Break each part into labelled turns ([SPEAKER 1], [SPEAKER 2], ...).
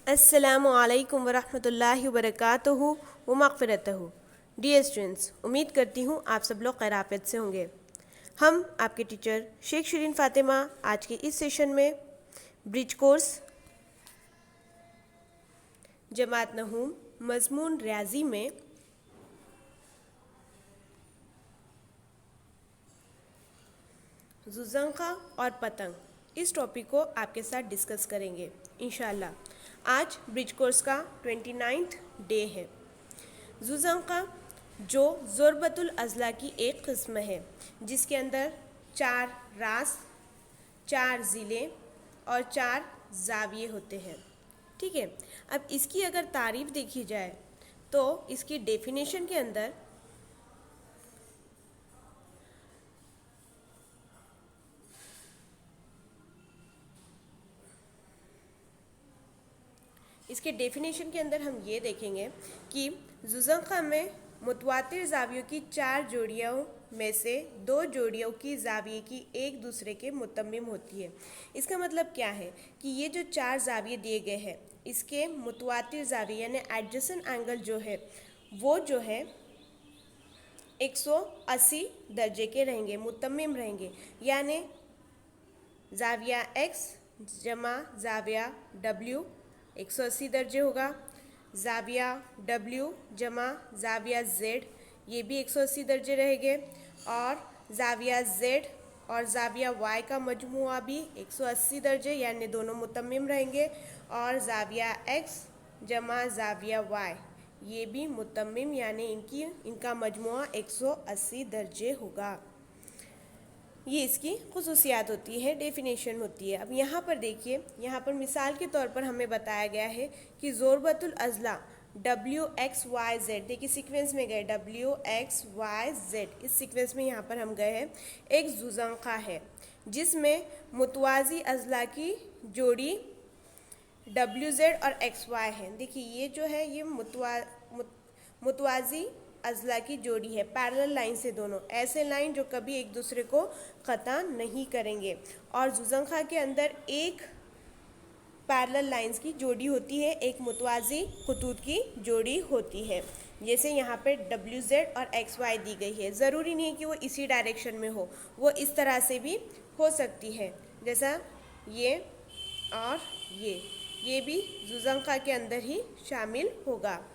[SPEAKER 1] अस्सलामु अलैकुम वरहमतुल्लाहि वबरकातुहू व मग़फ़िरतहू। डियर स्टूडेंट्स, उम्मीद करती हूँ आप सब लोग खैराफियत से होंगे। हम आपके टीचर शेख शिरीन फ़ातिमा आज के इस सेशन में ब्रिज कोर्स जमात नहूम मज़मून रियाजी में जुज़ंका और पतंग इस टॉपिक को आपके साथ डिस्कस करेंगे इंशाअल्लाह। आज ब्रिज कोर्स का 29th डे है। जुज़ंका जो ज़ुरबतुल अज़ला की एक किस्म है जिसके अंदर 4 रास, 4 ज़िले और 4 ज़ाविये होते हैं। ठीक है, अब इसकी अगर तारीफ़ देखी जाए तो इसकी डेफिनेशन के अंदर हम ये देखेंगे कि जुज़ंका में मुतवातिर ज़ावियों की 4 जोड़ियों में से 2 जोड़ियों की ज़ाविये की एक दूसरे के मुतम्मिम होती है। इसका मतलब क्या है कि ये जो 4 ज़ाविये दिए गए हैं इसके मुतवातिर ज़ाविये यानी एडजेसेंट एंगल जो है वो जो है 180 दर्जे के रहेंगे, मुतम्मिम रहेंगे। यानी ज़ाविया x जमा ज़ाविया w 180 दर्जे होगा। ज़ाविया w जमा ज़ाविया z ये भी 180 दर्जे रहेंगे। और ज़ाविया z और ज़ाविया y का मजमुआ भी 180 दर्जे यानी दोनों मुतम्मिम रहेंगे। और ज़ाविया x जमा ज़ाविया y ये भी मुतम्मिम यानी इनका मजमुआ 180 दर्जे होगा। ये इसकी खुसूसियात होती है, डेफिनेशन होती है। अब यहाँ पर देखिए, यहाँ पर मिसाल के तौर पर हमें बताया गया है कि ज़ुरबतुल अज़ला WXYZ, देखिए सीक्वेंस में गए WXYZ, इस सीक्वेंस में यहाँ पर हम गए हैं। एक जुज़ंका है जिसमें मुतवाज़ी अज़ला की जोड़ी WZ और XY है। देखिए ये जो है ये मुतवाज़ी अज़ला की जोड़ी है, पैरेलल लाइन से दोनों, ऐसे लाइन जो कभी एक दूसरे को ख़ता नहीं करेंगे। और जुज़ंका के अंदर एक पैरेलल लाइंस की जोड़ी होती है, एक मुतवाज़ी ख़ुतूत की जोड़ी होती है। जैसे यहाँ पे WZ और XY दी गई है, ज़रूरी नहीं है कि वो इसी डायरेक्शन में हो, वो इस तरह से भी हो सकती है, जैसा ये और ये भी जुज़ंका के अंदर ही शामिल होगा।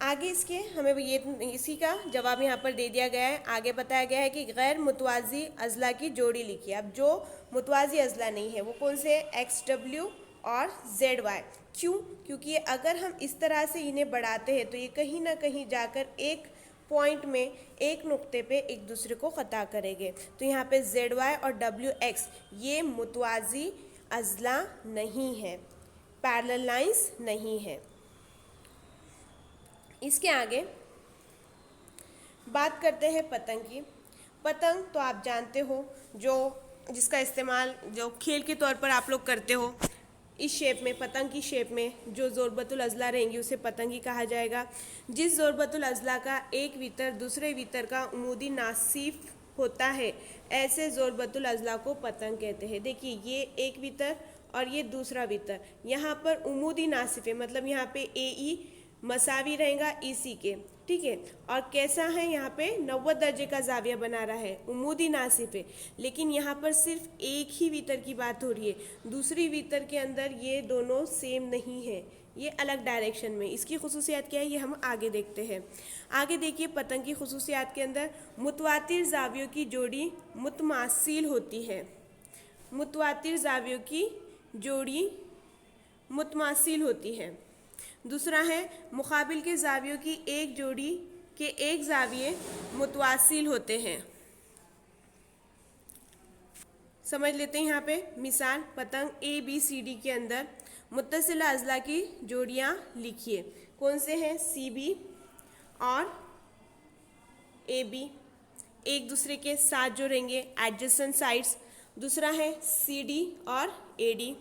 [SPEAKER 1] आगे इसके हमें ये इसी का जवाब यहाँ पर दे दिया गया है। आगे बताया गया है कि गैर मुतवाज़ी अज़ला की जोड़ी लिखिए। अब जो मुतवाज़ी अज़ला नहीं है वो कौन से है, XW और ZY। क्यों? क्योंकि अगर हम इस तरह से इन्हें बढ़ाते हैं तो ये कहीं ना कहीं जाकर एक पॉइंट में, एक नुक्ते पे एक दूसरे को ख़ता करेंगे। तो यहाँ पे ZY और WX ये मुतवाज़ी अज़ला नहीं है, पैरेलल लाइंस नहीं है। इसके आगे बात करते हैं पतंग की। पतंग तो आप जानते हो जिसका इस्तेमाल जो खेल के तौर पर आप लोग करते हो, इस शेप में, पतंग की शेप में जो ज़ुरबतुल अज़ला रहेंगी उसे पतंग ही कहा जाएगा। जिस ज़ुरबतुल अज़ला का एक वितर दूसरे वितर का उमूदी नासिफ होता है ऐसे ज़ुरबतुल अज़ला को पतंग कहते हैं। देखिए ये एक वितर और ये दूसरा वितर, यहाँ पर उमूदी नासिफ है, मतलब यहाँ पे AE मसावी रहेगा EC के। ठीक है, और कैसा है यहाँ पे 90 दर्जे का ज़ाविया बना रहा है, उमूदी नासिफ है। लेकिन यहाँ पर सिर्फ एक ही वितर की बात हो रही है, दूसरी वितर के अंदर ये दोनों सेम नहीं है, ये अलग डायरेक्शन में। इसकी खुसूसियात क्या है ये हम आगे देखते हैं। आगे देखिए पतंग की खुसूसियात के अंदर मुतवातिर ज़ावियों की जोड़ी मुतमासिल होती है। मुतवातिर ज़ावियों की जोड़ी मुतमासिल होती है। दूसरा है मुकाबिल के ज़ावियों की एक जोड़ी के एक ज़ाविये मुतवासिल होते हैं। समझ लेते हैं यहाँ पे मिसाल, पतंग ABCD के अंदर मुत्तसिला अज़ला की जोड़ियाँ लिखिए। कौन से हैं? CB और AB एक दूसरे के साथ जो रहेंगे, एडजेसेंट साइड्स। दूसरा है CD और AD।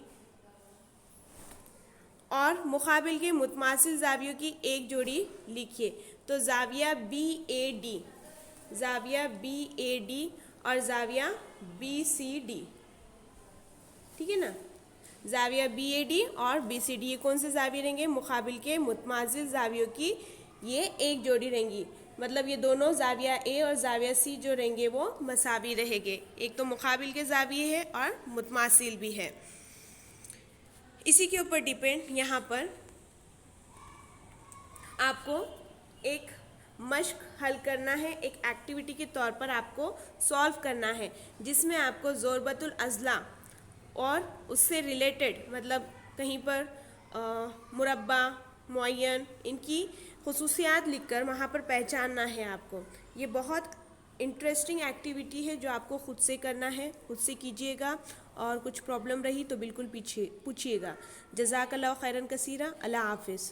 [SPEAKER 1] और मुकाबिल के मुतमासिल ज़ावियों की एक जोड़ी लिखिए। तो ज़ाविया BAD, ज़ाविया BAD और ज़ाविया BCD। ठीक है ना। जाविया BAD और BCD, ये कौन से जाविये रहेंगे? मुकाबिल के मुतमाजिल जावियों की ये एक जोड़ी रहेंगी। मतलब ये दोनों जाविया A और जाविया C जो रहेंगे वो मसावी रहेंगे। एक तो मुकाबिल के जाविये है और मुतमासिल भी है। इसी के ऊपर डिपेंड यहाँ पर आपको एक मश्क हल करना है, एक एक्टिविटी के तौर पर आपको सॉल्व करना है, जिसमें आपको ज़ोरबतुल अज़ला और उससे रिलेटेड मतलब कहीं पर मुरब्बा मुअय्यन इनकी खुसूसियात लिखकर वहाँ पर पहचानना है आपको। ये बहुत इंटरेस्टिंग एक्टिविटी है जो आपको खुद से करना है, खुद से कीजिएगा और कुछ प्रॉब्लम रही तो बिल्कुल पूछिएगा। जज़ाकल्लाहु खैरन कसीरा। अल्लाह हाफ़िज़।